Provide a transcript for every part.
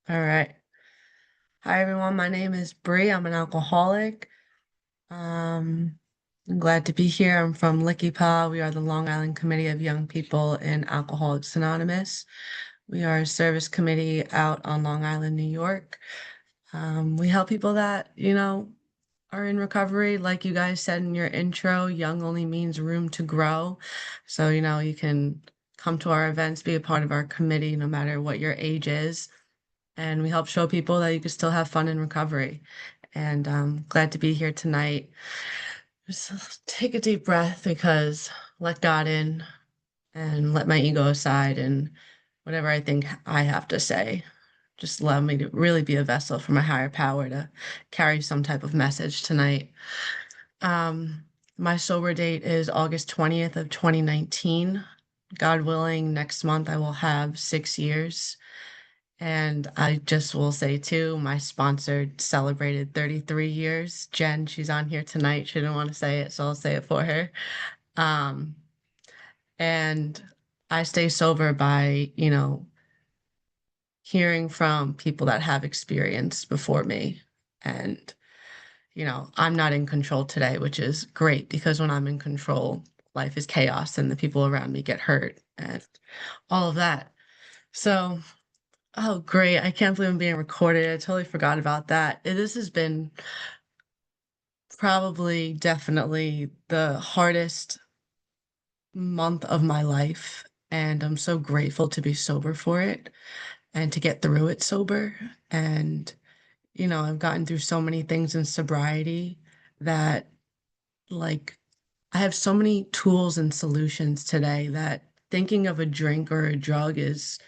All right. Hi, everyone. My name is Bree. I'm an alcoholic. Um, I'm glad to be here. I'm from LICYPAA. We are the Long Island Committee of Young People in Alcoholics Anonymous. We are a service committee out on Long Island, New York. We help people that, are in recovery. Like you guys said in your intro, young only means room to grow. So, you can come to our events, be a part of our committee, no matter what your age is. And we help show people that you can still have fun in recovery. And I'm glad to be here tonight. Just take a deep breath because let God in and let my ego aside and whatever I think I have to say. Just allow me to really be a vessel for my higher power to carry some type of message tonight. My sober date is August 20th of 2019. God willing, next month I will have 6 years. And I just will say too, my sponsor celebrated 33 years. Jen, she's on here tonight. She didn't want to say it, so I'll say it for her. Um, and I stay sober by, hearing from people that have experience before me. And, I'm not in control today, which is great because when I'm in control, life is chaos and the people around me get hurt and all of that. So, oh, great. I can't believe I'm being recorded. I totally forgot about that. This has been probably definitely the hardest month of my life. And I'm so grateful to be sober for it and to get through it sober. And, I've gotten through so many things in sobriety that, like, I have so many tools and solutions today that thinking of a drink or a drug is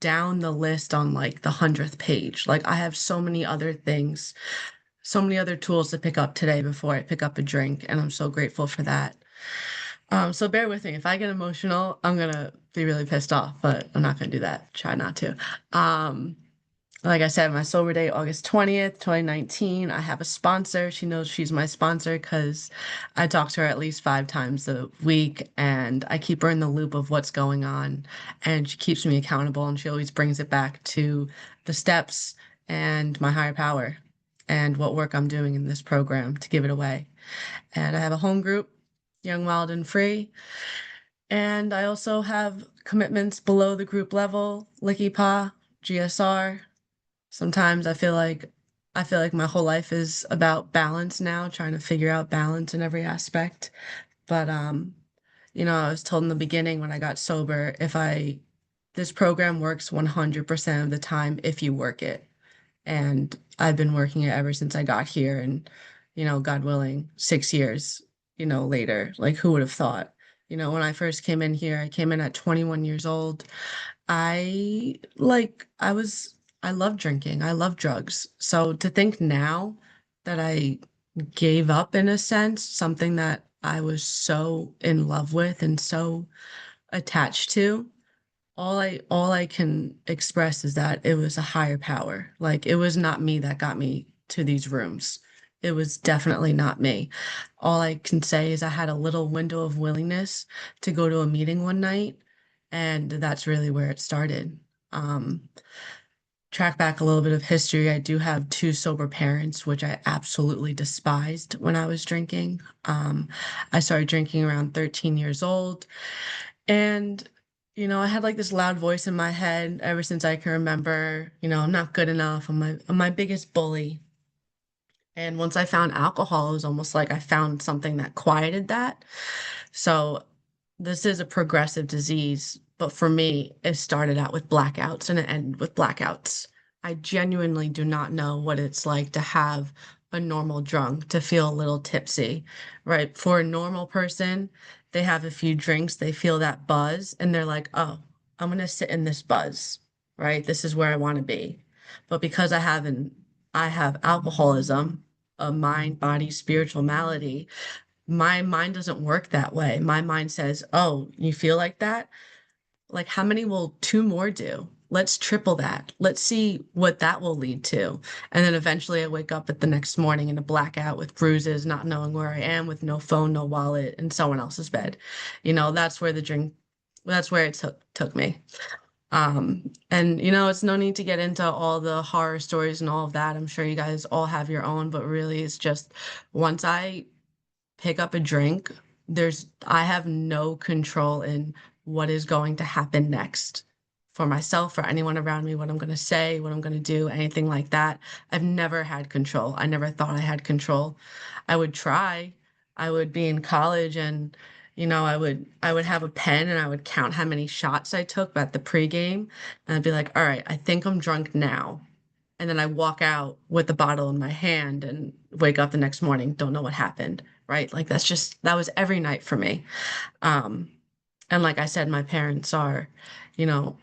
down the list on like the 100th page. Like I have so many other things, so many other tools to pick up today before I pick up a drink, and I'm so grateful for that. So bear with me. If I get emotional, I'm gonna be really pissed off, but I'm not gonna do that. Try not to. Um, like I said, my sober date, August 20th, 2019. I have a sponsor. She knows she's my sponsor because I talk to her at least 5 times a week and I keep her in the loop of what's going on. And she keeps me accountable and she always brings it back to the steps and my higher power and what work I'm doing in this program to give it away. And I have a home group, Young, Wild, and Free. And I also have commitments below the group level, LICYPAA, GSR. Sometimes I feel like my whole life is about balance now, trying to figure out balance in every aspect. But I was told in the beginning when I got sober, if I this program works 100% of the time if you work it. And I've been working it ever since I got here and God willing, 6 years, later. Like who would have thought? When I first came in here, I came in at 21 years old. I love drinking. I love drugs. So to think now that I gave up in a sense, something that I was so in love with and so attached to, all I can express is that it was a higher power. Like it was not me that got me to these rooms. It was definitely not me. All I can say is I had a little window of willingness to go to a meeting one night, and that's really where it started. Um, Track back a little bit of history. I do have two sober parents, which I absolutely despised when I was drinking. I started drinking around 13 years old. And, I had like this loud voice in my head ever since I can remember, I'm not good enough. I'm my biggest bully. And once I found alcohol, it was almost like I found something that quieted that. So this is a progressive disease, but for me, it started out with blackouts and it ended with blackouts. I genuinely do not know what it's like to have a normal drunk, to feel a little tipsy, right? For a normal person, they have a few drinks, they feel that buzz, and they're like, oh, I'm gonna sit in this buzz, right? This is where I want to be. But because I have alcoholism, a mind, body, spiritual malady, my mind doesn't work that way. My mind says, oh, you feel like that? Like, how many will two more do? Let's triple that. Let's see what that will lead to. And then eventually I wake up at the next morning in a blackout with bruises, not knowing where I am, with no phone, no wallet, in someone else's bed. That's where the drink, that's where it took me. And it's no need to get into all the horror stories and all of that. I'm sure you guys all have your own, but really it's just once I pick up a drink, I have no control in what is going to happen next for myself, for anyone around me, what I'm going to say, what I'm going to do, anything like that. I've never had control. I never thought I had control. I would try. I would be in college and I would have a pen and I would count how many shots I took at the pregame and I'd be like, all right, I think I'm drunk now. And then I walk out with the bottle in my hand and wake up the next morning, don't know what happened, right? Like that was every night for me. Um, and like I said, my parents are, you know,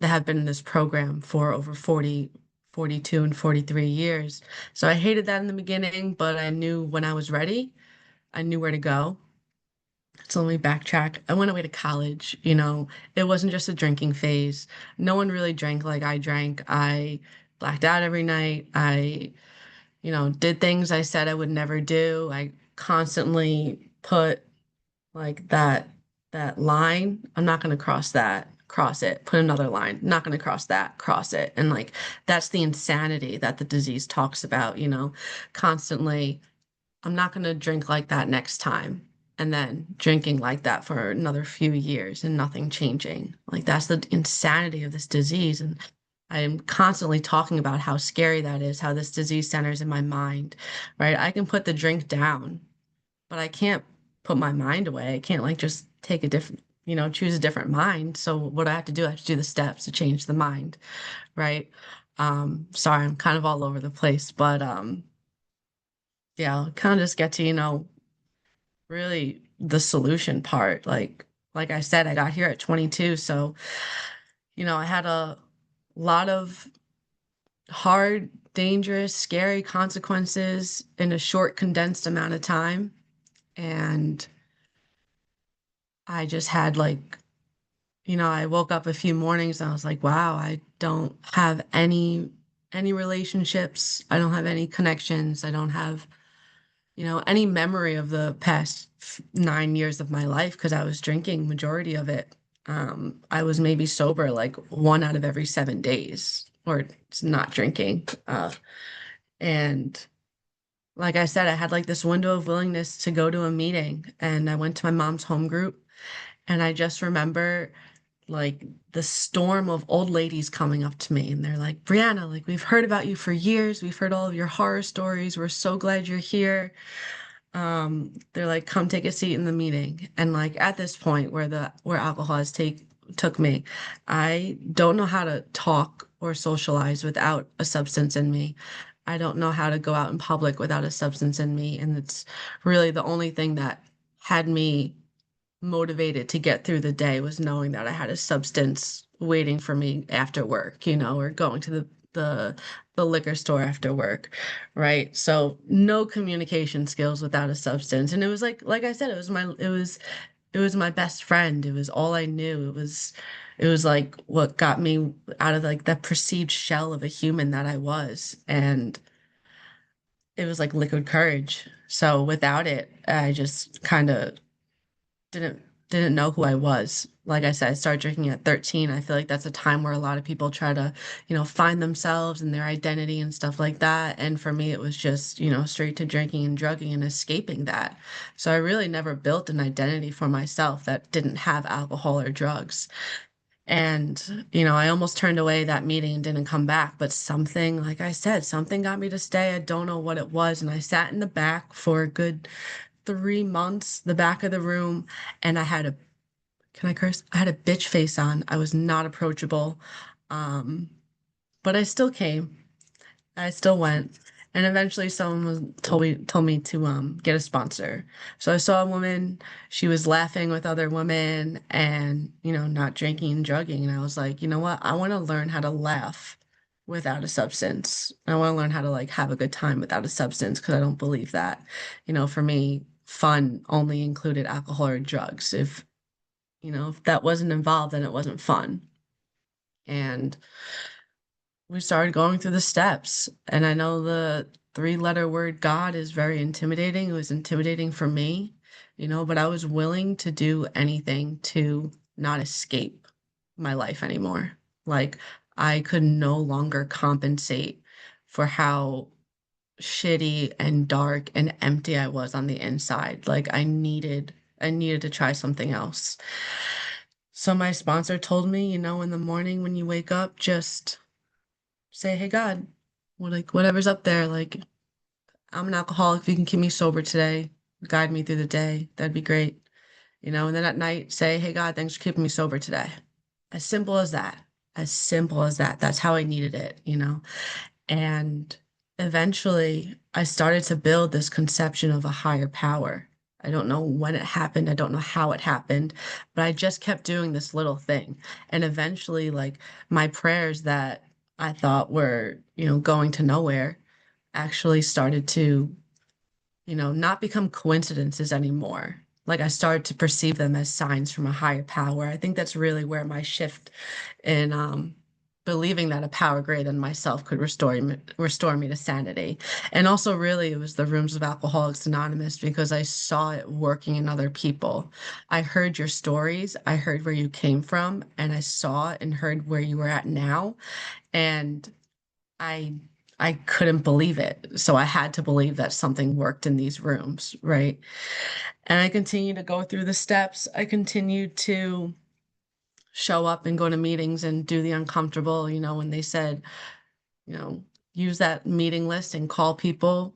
they have been in this program for over 40, 42, and 43 years. So I hated that in the beginning, but I knew when I was ready, I knew where to go. So let me backtrack. I went away to college, it wasn't just a drinking phase. No one really drank like I drank. I blacked out every night. I did things I said I would never do. I constantly put like that line. I'm not going to cross that. Cross it. Put another line. Not going to cross that. Cross it. And like that's the insanity that the disease talks about, constantly. I'm not going to drink like that next time. And then drinking like that for another few years and nothing changing. Like that's the insanity of this disease. And I'm constantly talking about how scary that is, how this disease centers in my mind, right? I can put the drink down, but I can't put my mind away. I can't like just take a different, choose a different mind. So what I have to do, I have to do the steps to change the mind, right? Sorry, I'm kind of all over the place, but yeah, I'll kind of just get to, really the solution part. Like I said, I got here at 22, so I had a lot of hard, dangerous, scary consequences in a short, condensed amount of time. And I just had like, I woke up a few mornings and I was like, wow, I don't have any relationships. I don't have any connections. I don't have, any memory of the past 9 years of my life because I was drinking majority of it. I was maybe sober like 1 out of every 7 days or it's not drinking. And like I said, I had like this window of willingness to go to a meeting and I went to my mom's home group and I just remember like the storm of old ladies coming up to me and they're like, Brianna, like we've heard about you for years. We've heard all of your horror stories. We're so glad you're here. They're like, come take a seat in the meeting. And like at this point where alcohol has took me, I don't know how to talk or socialize without a substance in me. I don't know how to go out in public without a substance in me. And it's really the only thing that had me motivated to get through the day was knowing that I had a substance waiting for me after work, or going to the the liquor store after work, right? So no communication skills without a substance. And it was like I said, it was my best friend. It was all I knew. It was like what got me out of like that perceived shell of a human that I was. And it was like liquid courage. So without it, I just kind of didn't didn't know who I was. Like I said, I started drinking at 13. I feel like that's a time where a lot of people try to, find themselves and their identity and stuff like that. And for me, it was just, straight to drinking and drugging and escaping that. So I really never built an identity for myself that didn't have alcohol or drugs. And, I almost turned away that meeting and didn't come back. But something, like I said, something got me to stay. I don't know what it was. And I sat in the back for a good 3 months, the back of the room, and can I curse? I had a bitch face on. I was not approachable. Um, but I still came. I still went. And eventually someone told me to get a sponsor. So I saw a woman, she was laughing with other women and, not drinking and drugging. And I was like, you know what? I want to learn how to laugh without a substance. I want to learn how to like have a good time without a substance because I don't believe that. For me, fun only included alcohol or drugs. If that wasn't involved, then it wasn't fun. And we started going through the steps. And I know the three-letter word God is very intimidating. It was intimidating for me, but I was willing to do anything to not escape my life anymore. Like I could no longer compensate for how shitty and dark and empty I was on the inside. Like I needed to try something else. So my sponsor told me, in the morning when you wake up, just say, "Hey God, whatever's up there, like I'm an alcoholic. If you can keep me sober today, guide me through the day, that'd be great." And then at night say, "Hey God, thanks for keeping me sober today." As simple as that. As simple as that. That's how I needed it. And eventually, I started to build this conception of a higher power. I don't know when it happened. I don't know how it happened, but I just kept doing this little thing. And eventually, like my prayers that I thought were, going to nowhere actually started to, not become coincidences anymore. Like I started to perceive them as signs from a higher power. I think that's really where my shift in believing that a power greater than myself could restore me to sanity. And also, really, it was the rooms of Alcoholics Anonymous because I saw it working in other people. I heard your stories, I heard where you came from, and I saw and heard where you were at now. And I I couldn't believe it. So I had to believe that something worked in these rooms, right? And I continued to go through the steps. I continued to show up and go to meetings and do the uncomfortable, when they said, you know, use that meeting list and call people.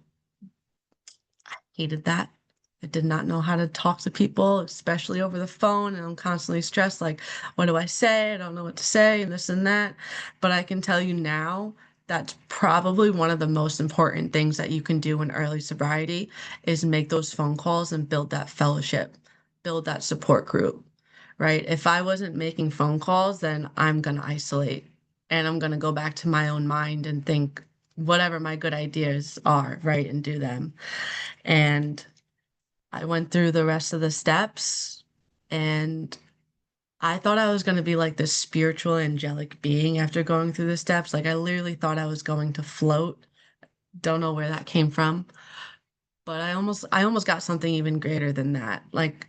Hated that. I did not know how to talk to people, especially over the phone. And I'm constantly stressed, like, what do I say? I don't know what to say, and this and that. But I can tell you now, that's probably one of the most important things that you can do in early sobriety is make those phone calls and build that fellowship, build that support group, right? If I wasn't making phone calls, then I'm going to isolate and I'm going to go back to my own mind and think whatever my good ideas are, right? And do them. And I went through the rest of the steps and I thought I was going to be like this spiritual angelic being after going through the steps. Like I literally thought I was going to float. Don't know where that came from, but I almost got something even greater than that. Like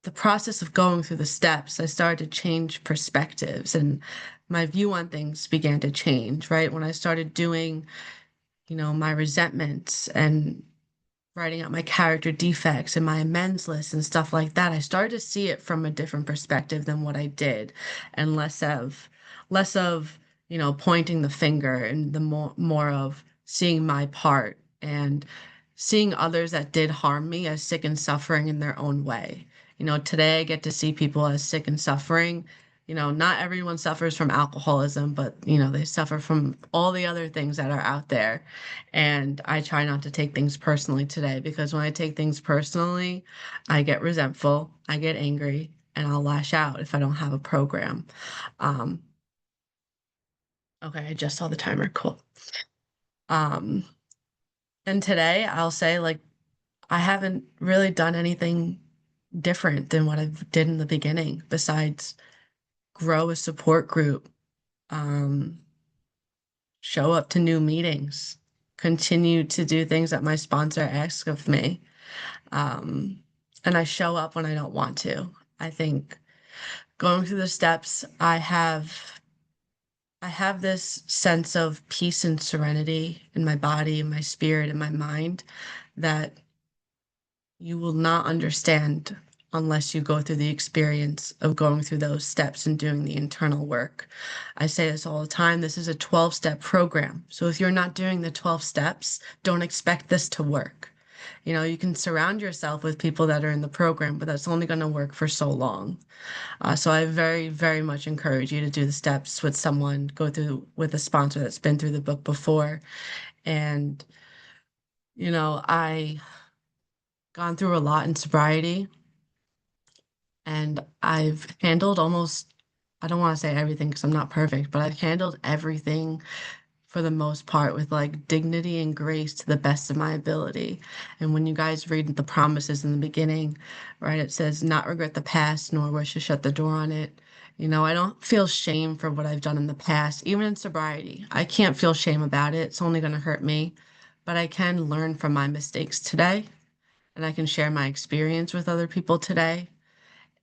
the process of going through the steps, I started to change perspectives and my view on things began to change, right? When I started doing, my resentments and writing out my character defects and my amends list and stuff like that, I started to see it from a different perspective than what I did, and less of pointing the finger and the more of seeing my part and seeing others that did harm me as sick and suffering in their own way. Today I get to see people as sick and suffering. Not everyone suffers from alcoholism, but they suffer from all the other things that are out there. And I try not to take things personally today because when I take things personally, I get resentful, I get angry, and I'll lash out if I don't have a program. Um, okay, I just saw the timer. Cool. Um, and today I'll say like I haven't really done anything different than what I did in the beginning besides grow a support group, um, show up to new meetings, continue to do things that my sponsor asks of me. Um, and I show up when I don't want to. I think going through the steps, I have this sense of peace and serenity in my body, in my spirit, in my mind that you will not understand unless you go through the experience of going through those steps and doing the internal work. I say this all the time. This is a 12-step program. So if you're not doing the 12 steps, don't expect this to work. You can surround yourself with people that are in the program, but that's only going to work for so long. So I very, very much encourage you to do the steps with someone, go through with a sponsor that's been through the book before. And, I gone through a lot in sobriety and I've handled almost, I don't want to say everything because I'm not perfect, but I've handled everything for the most part with like dignity and grace to the best of my ability. And when you guys read the promises in the beginning, right, it says, not regret the past nor wish to shut the door on it. I don't feel shame for what I've done in the past, even in sobriety. I can't feel shame about it. It's only going to hurt me. But I can learn from my mistakes today, and I can share my experience with other people today.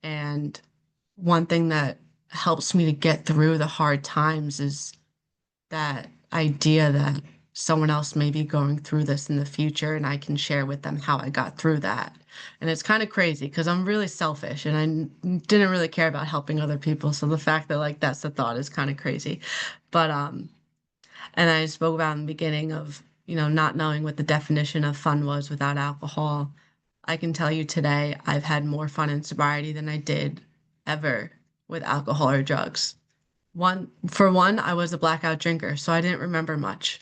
And one thing that helps me to get through the hard times is that idea that someone else may be going through this in the future and I can share with them how I got through that. And it's kind of crazy because I'm really selfish and didn't really care about helping other people. So the fact that like that's the thought is kind of crazy. But and I spoke about in the beginning of, not knowing what the definition of fun was without alcohol. I can tell you today I've had more fun in sobriety than I did ever with alcohol or drugs. For one, I was a blackout drinker, so I didn't remember much.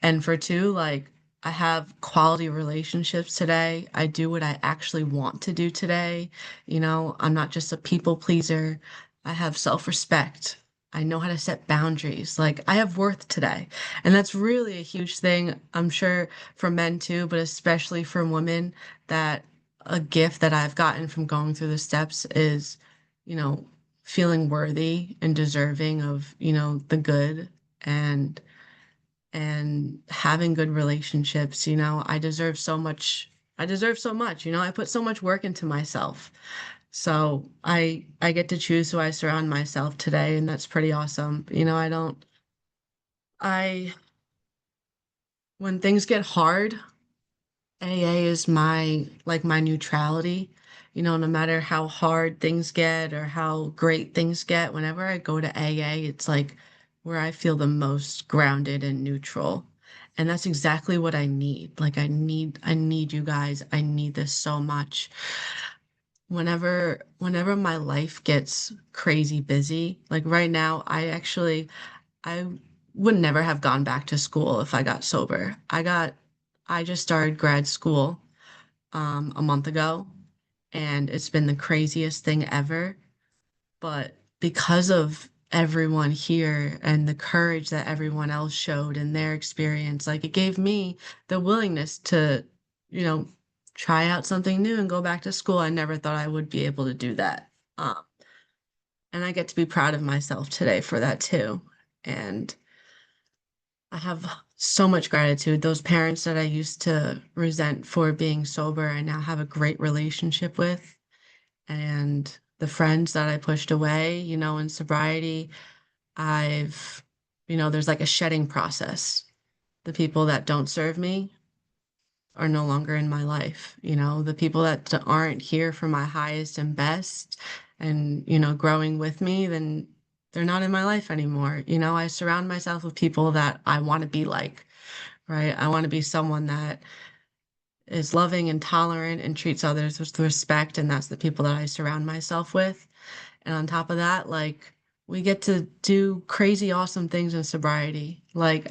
And for two, like I have quality relationships today. I do what I actually want to do today. I'm not just a people pleaser. I have self-respect. I know how to set boundaries. Like I have worth today. And that's really a huge thing, I'm sure for men too, but especially for women, that a gift that I've gotten from going through the steps is, you know, feeling worthy and deserving of, the good and having good relationships. I deserve so much. I deserve so much. I put so much work into myself. So I get to choose who I surround myself today, and that's pretty awesome. I don't I when things get hard, AA is my neutrality. No matter how hard things get or how great things get, whenever I go to AA, it's like where I feel the most grounded and neutral. And that's exactly what I need. Like I need you guys. I need this so much. Whenever my life gets crazy busy, like right now, I would never have gone back to school if I got sober. I just started grad school a month ago, and it's been the craziest thing ever. But because of everyone here and the courage that everyone else showed in their experience, like it gave me the willingness to, you know, try out something new and go back to school. I never thought I would be able to do that. And I get to be proud of myself today for that too. And I have so much gratitude. Those parents that I used to resent for being sober, I now have a great relationship with. And the friends that I pushed away, in sobriety, I've, there's like a shedding process. The people that don't serve me are no longer in my life. The people that aren't here for my highest and best and, growing with me, then they're not in my life anymore. I surround myself with people that I want to be like, right? I want to be someone that is loving and tolerant and treats others with respect. And that's the people that I surround myself with. And on top of that, like we get to do crazy, awesome things in sobriety. Like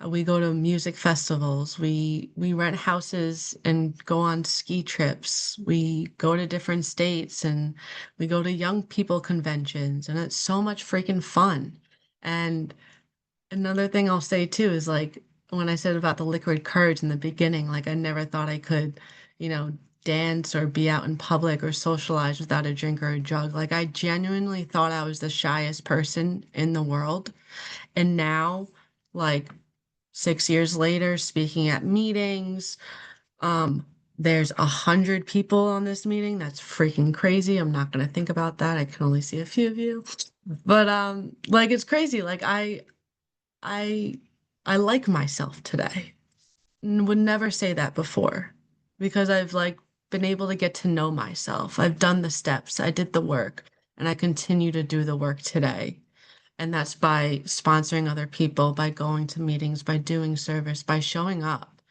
we go to music festivals, we rent houses and go on ski trips. We go to different states and we go to young people conventions, and it's so much freaking fun. And another thing I'll say too is like when I said about the liquid courage in the beginning, like I never thought I could, you know, dance or be out in public or socialize without a drink or a drug. Like I genuinely thought I was the shyest person in the world. And now, like 6 years later, speaking at meetings, um, there's 100 people on this meeting. That's freaking crazy. I'm not gonna think about that. I can only see a few of you. But like it's crazy. Like I I like myself today. Would never say that before because I've like been able to get to know myself. I've done the steps, I did the work, and I continue to do the work today. And that's by sponsoring other people, by going to meetings, by doing service, by showing up.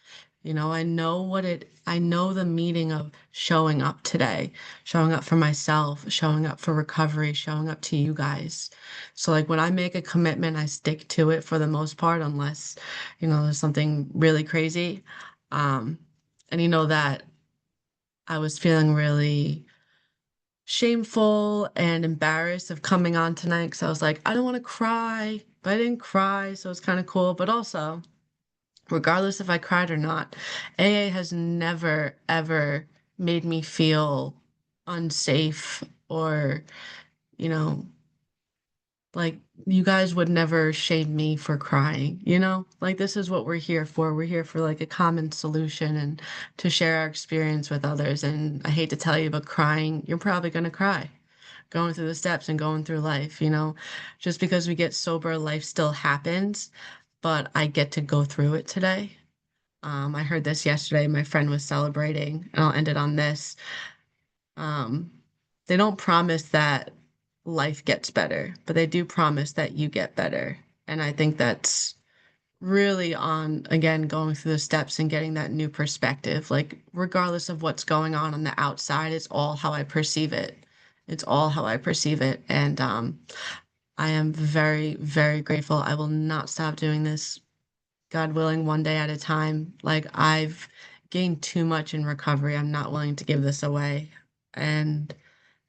I know the meaning of showing up today, showing up for myself, showing up for recovery, showing up to you guys. So, like, when I make a commitment, I stick to it for the most part, unless, there's something really crazy. Um, and that I was feeling really shameful and embarrassed of coming on tonight because I was like, I don't want to cry, but I didn't cry. So it's kind of cool. But also, regardless if I cried or not, AA has never, ever made me feel unsafe or, you know, like you guys would never shame me for crying. Like this is what we're here for. We're here for like a common solution and to share our experience with others. And I hate to tell you, but crying, you're probably going to cry, going through the steps and going through life, you know. Just because we get sober, life still happens, but I get to go through it today. I heard this yesterday. My friend was celebrating, and I'll end it on this. Um, they don't promise that life gets better, but they do promise that you get better. And I think that's really on, again, going through the steps and getting that new perspective. Like, regardless of what's going on the outside, it's all how I perceive it. It's all how I perceive it. And I am very, very grateful. I will not stop doing this, God willing, one day at a time. Like, I've gained too much in recovery. I'm not willing to give this away. And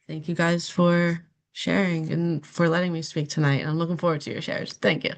thank you guys for sharing and for letting me speak tonight. I'm looking forward to your shares. Thank you.